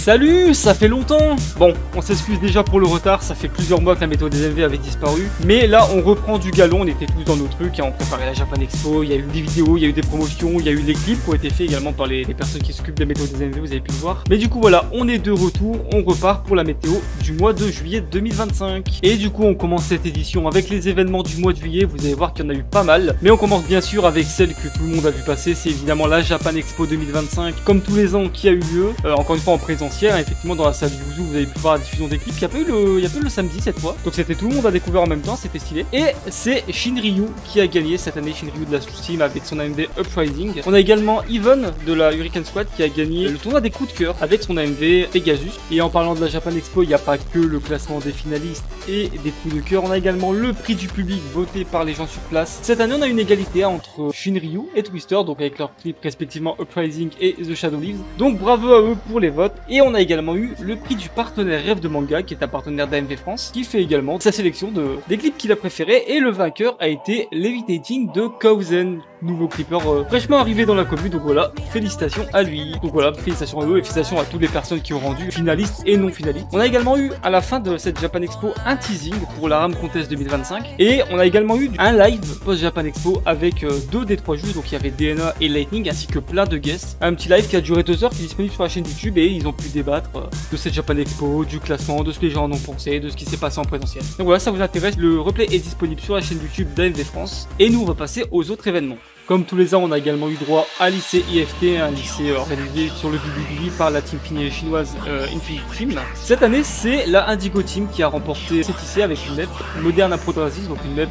Salut, ça fait longtemps. Bon, on s'excuse déjà pour le retard, ça fait plusieurs mois que la météo des MV avait disparu. Mais là, on reprend du galon, on était tous dans nos trucs, on préparait la Japan Expo, il y a eu des vidéos, il y a eu des promotions, il y a eu les clips qui ont été faits également par les personnes qui s'occupent de la météo des MV, vous avez pu le voir. Mais du coup, voilà, on est de retour, on repart pour la météo du mois de juillet 2025. Et du coup, on commence cette édition avec les événements du mois de juillet, vous allez voir qu'il y en a eu pas mal. Mais on commence bien sûr avec celle que tout le monde a vu passer, c'est évidemment la Japan Expo 2025, comme tous les ans qui a eu lieu, encore une fois en présentiel, effectivement dans la salle Yuzu, vous avez pu voir la diffusion des clips, il y a pas eu le samedi cette fois, donc c'était tout le monde a découvert en même temps, c'était stylé. Et c'est Shinryu qui a gagné cette année, Shinryu de la Team avec son AMV Uprising. On a également Even de la Hurricane Squad qui a gagné le tournoi des coups de cœur avec son AMV Pegasus. Et en parlant de la Japan Expo, il n'y a pas que le classement des finalistes et des coups de cœur, on a également le prix du public voté par les gens sur place. Cette année on a une égalité entre Shinryu et Twister, donc avec leurs clips respectivement Uprising et The Shadow Leaves. Donc bravo à eux pour les votes. Et on a également eu le prix du partenaire Rêve de Manga, qui est un partenaire d'AMV France, qui fait également sa sélection des clips qu'il a préférés. Et le vainqueur a été Levitating de Kauzen, nouveau clipper fraîchement arrivé dans la commune. Donc voilà, félicitations à lui. Donc voilà, félicitations à eux et félicitations à toutes les personnes qui ont rendu finalistes et non finalistes. On a également eu à la fin de cette Japan Expo un teasing pour la RAM Contest 2025. Et on a également eu un live post-Japan Expo avec deux des trois juges, donc il y avait DNA et Lightning ainsi que plein de guests. Un petit live qui a duré 2 heures, qui est disponible sur la chaîne YouTube et ils ont pu débattre de cette Japan Expo, du classement, de ce que les gens en ont pensé, de ce qui s'est passé en présentiel. Donc voilà, ça vous intéresse, le replay est disponible sur la chaîne YouTube d'AMV France. Et nous on va passer aux autres événements. Comme tous les ans, on a également eu droit à lycée IFT, un lycée organisé sur le BBB par la team chinoise Infinite Team. Cette année, c'est la Indigo Team qui a remporté cet lycée avec une map moderne à Prodrasis, donc une map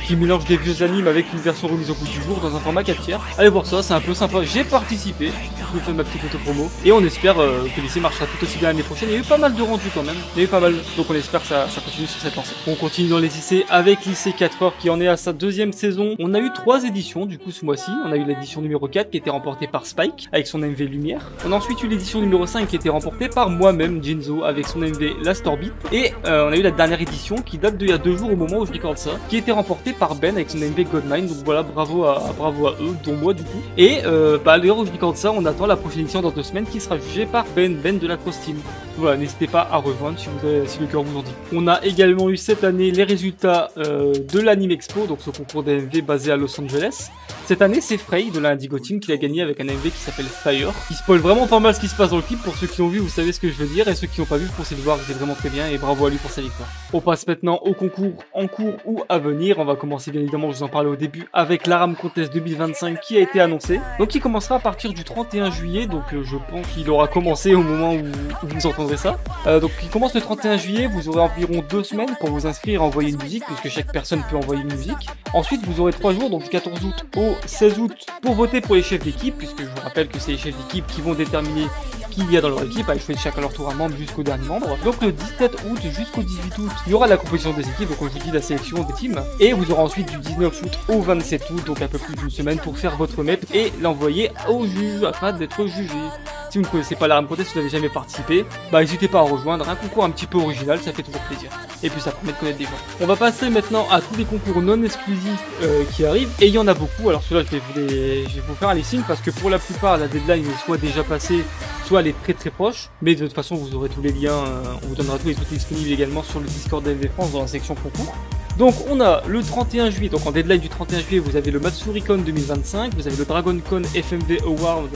qui mélange des vieux animes avec une version remise au bout du jour dans un format 4 tiers. Allez voir ça, c'est un peu sympa. J'ai participé, je vous fais ma petite photo promo. Et on espère que l'essai marchera tout aussi bien l'année prochaine. Il y a eu pas mal de rendus quand même. Il y a eu pas mal, donc on espère que ça continue sur cette lancée. On continue dans les lycées avec lycée 4 heures qui en est à sa 2e saison. On a eu 3 éditions du coup ce mois-ci. On a eu l'édition numéro 4 qui était remportée par Spike avec son MV Lumière. On a ensuite eu l'édition numéro 5 qui était remportée par moi-même, Jinzo, avec son MV Last Orbit. Et on a eu la dernière édition qui date d'il y a 2 jours au moment où je regarde ça, qui était remportée par Ben avec son MV Godmine. Donc voilà, bravo à eux, dont moi du coup. Et à l'heure où je regarde ça, on attend la prochaine édition dans 2 semaines qui sera jugée par Ben de la Cross Team. Voilà, n'hésitez pas à rejoindre si le cœur vous en dit. On a également eu cette année les résultats de l'Anime Expo, donc ce concours d'AMV basé à Los Angeles. Cette année, c'est Frey de la Indigo Team qui l'a gagné avec un AMV qui s'appelle Fire, qui spoil vraiment pas mal ce qui se passe dans le clip. Pour ceux qui l'ont vu, vous savez ce que je veux dire, et ceux qui n'ont pas vu, foncez le voir, c'est vraiment très bien, et bravo à lui pour sa victoire. On passe maintenant au concours en cours ou à venir. On va commencer bien évidemment, je vous en parlais au début, avec la RAM Contest 2025 qui a été annoncée. Donc il commencera à partir du 31 juillet, donc je pense qu'il aura commencé au moment où vous entendrez ça. Donc il commence le 31 juillet, vous aurez environ 2 semaines pour vous inscrire et envoyer une musique, puisque chaque personne peut envoyer une musique. Ensuite vous aurez 3 jours, donc du 14 août au 16 août, pour voter pour les chefs d'équipe, puisque je vous rappelle que c'est les chefs d'équipe qui vont déterminer qui il y a dans leur équipe, à choisir chacun leur tour un membre jusqu'au dernier membre. Donc le 17 août jusqu'au 18 août, il y aura la composition des équipes, donc comme je vous dis, la sélection des teams. Et vous aurez ensuite du 19 août au 27 août, donc un peu plus d'une semaine, pour faire votre map et l'envoyer au juge afin d'être jugé. Si vous ne connaissez pas la RAM Contest, si vous n'avez jamais participé, bah n'hésitez pas à rejoindre, un concours un petit peu original, ça fait toujours plaisir. Et puis ça permet de connaître des gens. On va passer maintenant à tous les concours non exclusifs qui arrivent, et il y en a beaucoup. Alors ceux-là, je vais vous faire un listing parce que pour la plupart, la deadline est soit déjà passée, soit elle est très très proche. Mais de toute façon, vous aurez tous les liens, on vous donnera tous les trucs disponibles également sur le Discord d'AMV France dans la section concours. Donc on a le 31 juillet, donc en deadline du 31 juillet, vous avez le Matsuricon 2025, vous avez le DragonCon FMV Award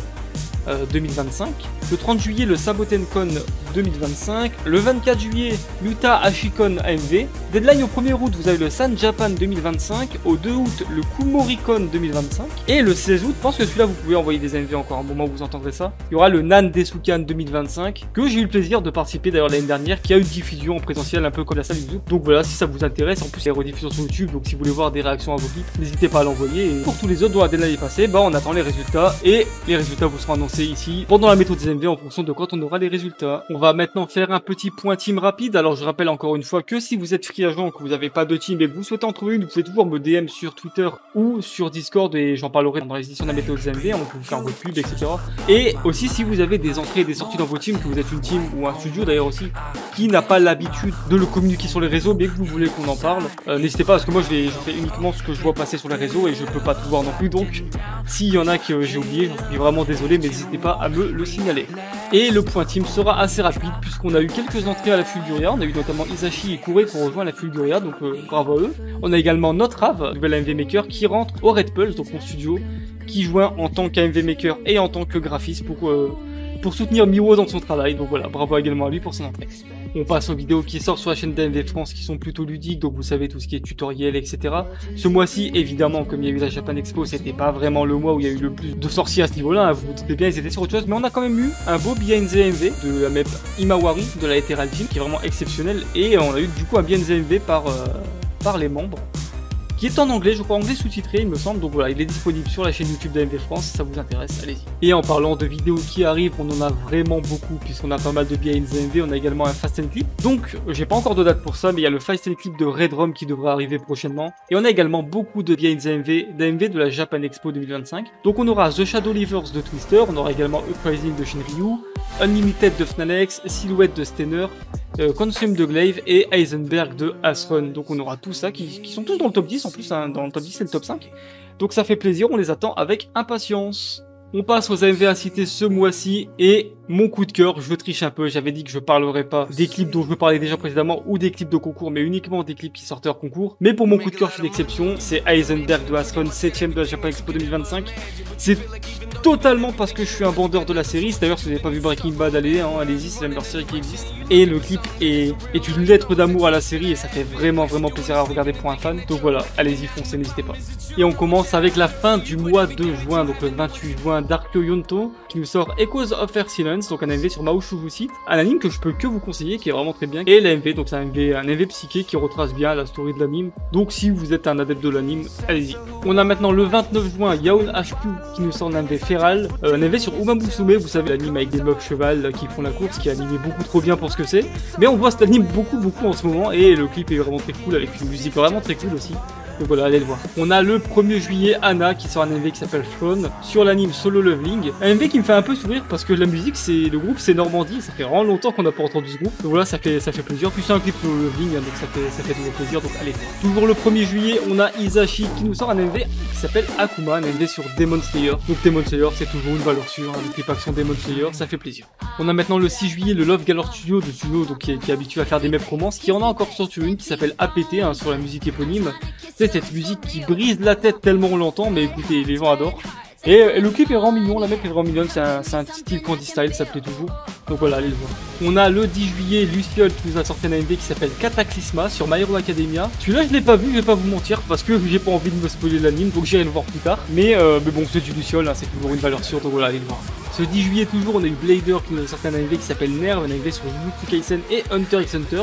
2025, le 30 juillet le SabotenCon 2025, le 24 juillet l'Utah Ashikon AMV, deadline au 1er août vous avez le San Japan 2025, au 2 août le Kumoricon 2025, et le 16 août, je pense que celui-là vous pouvez envoyer des AMV encore un moment où vous entendrez ça, il y aura le Nan Desukan 2025, que j'ai eu le plaisir de participer d'ailleurs l'année dernière, qui a une diffusion en présentiel un peu comme la salle YouTube. Donc voilà, si ça vous intéresse, en plus il y a rediffusion sur YouTube, donc si vous voulez voir des réactions à vos clips, n'hésitez pas à l'envoyer. Et pour tous les autres dont la deadline est passée, bah on attend les résultats, et les résultats vous seront annoncés ici pendant la méthode des MV en fonction de quand on aura les résultats. On va maintenant faire un petit point team rapide. Alors je rappelle encore une fois que si vous êtes free agent, que vous n'avez pas de team et que vous souhaitez en trouver une, vous pouvez toujours me DM sur Twitter ou sur Discord et j'en parlerai dans les éditions de la méthode des MV, on peut vous faire votre pub, etc. Et aussi si vous avez des entrées et des sorties dans vos teams, que vous êtes une team ou un studio d'ailleurs aussi, qui n'a pas l'habitude de le communiquer sur les réseaux mais que vous voulez qu'on en parle, n'hésitez pas parce que moi je fais uniquement ce que je vois passer sur les réseaux et je peux pas tout voir non plus, donc S'il y en a que j'ai oublié, j'en suis vraiment désolé, mais n'hésitez pas à me le signaler. Et le point team sera assez rapide puisqu'on a eu quelques entrées à la Fulguria. On a eu notamment Isashi et Kure qui ont rejoint la Fulguria, donc bravo à eux. On a également notre Ave, nouvel AMV Maker, qui rentre au Red Pulse, donc mon studio, qui joint en tant qu'AMV Maker et en tant que graphiste pour soutenir Miwo dans son travail. Donc voilà, bravo également à lui pour son entrée. On passe aux vidéos qui sortent sur la chaîne d'AMV France qui sont plutôt ludiques, donc vous savez tout ce qui est tutoriel, etc. Ce mois-ci, évidemment, comme il y a eu la Japan Expo, c'était pas vraiment le mois où il y a eu le plus de sorties à ce niveau-là, hein, vous vous doutez bien, ils étaient sur autre chose, mais on a quand même eu un beau Behind the AMV de la map Imawari de la Ethereal Team qui est vraiment exceptionnel, et on a eu du coup un Behind the AMV par les membres, qui est en anglais, je crois anglais sous-titré il me semble, donc voilà, il est disponible sur la chaîne YouTube d'AMV France, si ça vous intéresse, allez-y. Et en parlant de vidéos qui arrivent, on en a vraiment beaucoup, puisqu'on a pas mal de Behind the AMV, on a également un Fast and Clip, donc j'ai pas encore de date pour ça, mais il y a le Fast and Clip de Redrum qui devrait arriver prochainement, et on a également beaucoup de Behind the AMV de la Japan Expo 2025, donc on aura The Shadow Leavers de Twister, on aura également Uprising de Shinryu, Unlimited de Fnanex, Silhouette de Steiner, Consume de Glaive et Heisenberg de Asrun. Donc on aura tout ça qui sont tous dans le top 10 en plus, hein, dans le top 10 c'est le top 5. Donc ça fait plaisir, on les attend avec impatience. On passe aux AMV à citer ce mois-ci et mon coup de cœur, je triche un peu, j'avais dit que je parlerais pas des clips dont je me parlais déjà précédemment ou des clips de concours, mais uniquement des clips qui sortaient hors concours. Mais pour mon coup de cœur, je fais l'exception, c'est Heisenberg de Asrun, 7ème de la Japan Expo 2025. C'est totalement parce que je suis un bandeur de la série, d'ailleurs si vous n'avez pas vu Breaking Bad, allez-y, c'est la meilleure série qui existe. Et le clip est une lettre d'amour à la série et ça fait vraiment plaisir à regarder pour un fan. Donc voilà, allez-y, foncez, n'hésitez pas. Et on commence avec la fin du mois de juin, donc le 28 juin, Darkyo Yonto qui nous sort Echoes of Earth Silence, donc un AMV sur Maushubusit, un anime que je peux que vous conseiller, qui est vraiment très bien. Et l'AMV, donc c'est un AMV psyché qui retrace bien la story de l'anime. Donc si vous êtes un adepte de l'anime, allez-y. On a maintenant le 29 juin Yaon HQ qui nous sort un AMV Feral, un AMV sur Umamusume, vous savez l'anime avec des meufs cheval qui font la course, qui est animé beaucoup trop bien pour ce que c'est. Mais on voit cet anime beaucoup en ce moment et le clip est vraiment très cool avec une musique vraiment très cool aussi. Donc voilà, allez le voir. On a le 1er juillet Anna qui sort un AMV qui s'appelle Throne sur l'anime Solo Leveling. Un AMV qui me fait un peu sourire parce que la musique, le groupe c'est Normandie, ça fait vraiment longtemps qu'on n'a pas entendu ce groupe. Donc voilà, ça fait plaisir. Puis c'est un clip Solo Leveling, hein, donc ça fait toujours plaisir, donc allez. Toujours le 1er juillet, on a Isashi qui nous sort un AMV qui s'appelle Akuma, un AMV sur Demon Slayer. Donc Demon Slayer, c'est toujours une valeur sûre, hein, le clip action Demon Slayer, ça fait plaisir. On a maintenant le 6 juillet le Love Galore Studio de Tsuno, donc qui est habitué à faire des maps romances, qui en a encore sorti une qui s'appelle APT, hein, sur la musique éponyme. C'est cette musique qui brise la tête tellement on l'entend, mais écoutez, les gens adorent. Et le clip est vraiment mignon, la map est vraiment mignonne, c'est un style Candy Style, ça plaît toujours. Donc voilà, allez le voir. On a le 10 juillet Luciole qui nous a sorti un AMV qui s'appelle Cataclysma sur My Hero Academia. Celui-là je l'ai pas vu, je vais pas vous mentir, parce que j'ai pas envie de me spoiler l'anime, donc j'irai le voir plus tard. Mais bon, c'est du Luciole, hein, c'est toujours une valeur sûre, donc voilà, allez le voir. Ce 10 juillet toujours, on a eu Blader qui nous a sorti un AMV qui s'appelle Nerve, un AMV sur Jujutsu Kaisen et Hunter x Hunter.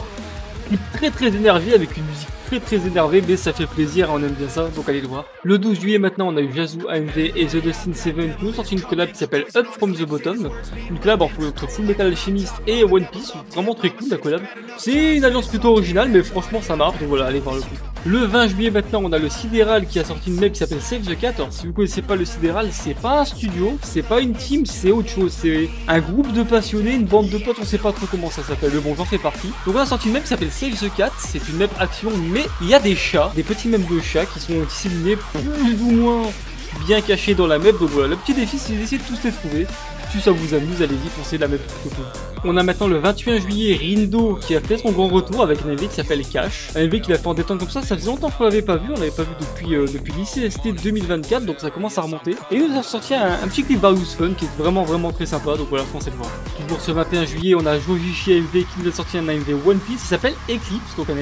Très énervé avec une musique très énervée, mais ça fait plaisir, on aime bien ça, donc allez le voir. Le 12 juillet maintenant, on a eu Yazoo AMV et The Destin 7 qui nous sorti une collab qui s'appelle Up From The Bottom, une collab entre Full Metal Alchemist et One Piece, vraiment très cool la collab. C'est une alliance plutôt originale, mais franchement ça marche, donc voilà, allez voir le coup. Le 20 juillet maintenant, on a le Sidéral qui a sorti une map qui s'appelle Save the Cat. Alors si vous connaissez pas le Sidéral, c'est pas un studio, c'est pas une team, c'est autre chose, c'est un groupe de passionnés, une bande de potes, on sait pas trop comment ça s'appelle, mais bon, j'en fais partie. Donc on a sorti une map qui s'appelle Save the Cat, c'est une map action, mais il y a des chats, des petits mèmes de chats qui sont disséminés plus ou moins bien cachés dans la map. Donc voilà, le petit défi c'est d'essayer de tous les trouver. Si ça vous amuse, allez-y, foncez la map plutôt cool. On a maintenant le 21 juillet Rindo qui a fait son grand retour avec un AMV qui s'appelle Cash. Un AMV qu'il a fait en détente comme ça faisait longtemps qu'on l'avait pas vu, on l'avait pas vu depuis l'ICST 2024, donc ça commence à remonter. Et il nous a sorti un petit clip Various Fun qui est vraiment très sympa, donc voilà, foncez le voir. Toujours ce 21 juillet, on a Jojishi AMV qui nous a sorti un AMV One Piece qui s'appelle Eclipse, donc un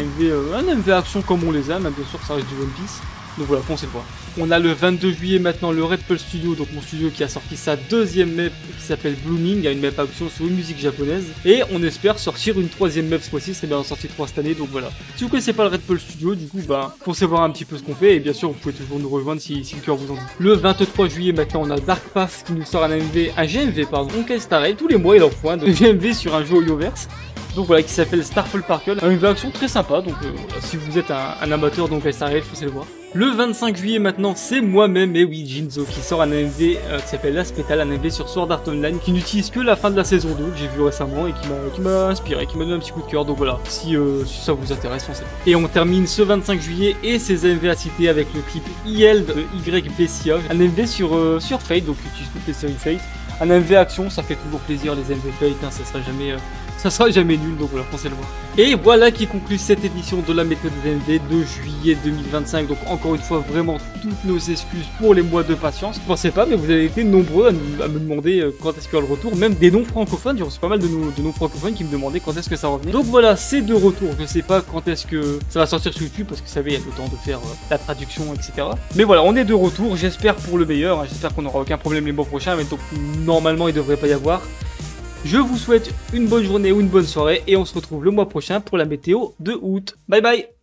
AMV action comme on les aime, même bien sûr ça reste du One Piece. Donc voilà, foncez le voir. On a le 22 juillet maintenant le Red Pulse Studio, donc mon studio qui a sorti sa deuxième map qui s'appelle Blooming, il y a une map action sur une musique japonaise. Et on espère sortir une troisième map ce mois-ci, c'est bien en sorti 3 cette année, donc voilà. Si vous connaissez pas le Red Pulse Studio, du coup, foncez voir un petit peu ce qu'on fait, et bien sûr vous pouvez toujours nous rejoindre si le cœur vous en dit. Le 23 juillet maintenant on a Dark Path qui nous sort un GMV, Honkai Star Rail, tous les mois il en faut un de GMV sur un jeu Hoyoverse. Donc voilà, qui s'appelle Starfall Sparkle, une version très sympa, donc si vous êtes un amateur donc SRL, foncez le voir. Le 25 juillet maintenant, c'est moi-même, et oui, Jinzo, qui sort un AMV qui s'appelle L'Aspétal, un AMV sur Sword Art Online, qui n'utilise que la fin de la saison 2, que j'ai vu récemment, et qui m'a inspiré, qui m'a donné un petit coup de cœur, donc voilà, si ça vous intéresse, foncez. Et on termine ce 25 juillet, et ces AMV à citer avec le clip IL de YBCA, un AMV sur Fate, donc utilise toutes les séries Fate. Un MV action, ça fait toujours plaisir, les MV Fate, hein, ça sera jamais nul, donc voilà, pensez le voir. Et voilà qui conclut cette édition de la méthode des MV de juillet 2025. Donc encore une fois, vraiment toutes nos excuses pour les mois de patience. Je pensais pas, mais vous avez été nombreux à me demander quand est-ce qu'il y aura le retour, même des non-francophones, j'ai reçu pas mal de non-francophones qui me demandaient quand est-ce que ça revenait. Donc voilà, c'est de retour, je sais pas quand est-ce que ça va sortir sur YouTube, parce que vous savez, il y a le temps de faire la traduction, etc. Mais voilà, on est de retour, j'espère pour le meilleur, hein, j'espère qu'on n'aura aucun problème les mois prochains, mais donc normalement il devrait pas y avoir. Je vous souhaite une bonne journée ou une bonne soirée et on se retrouve le mois prochain pour la météo de août. Bye bye.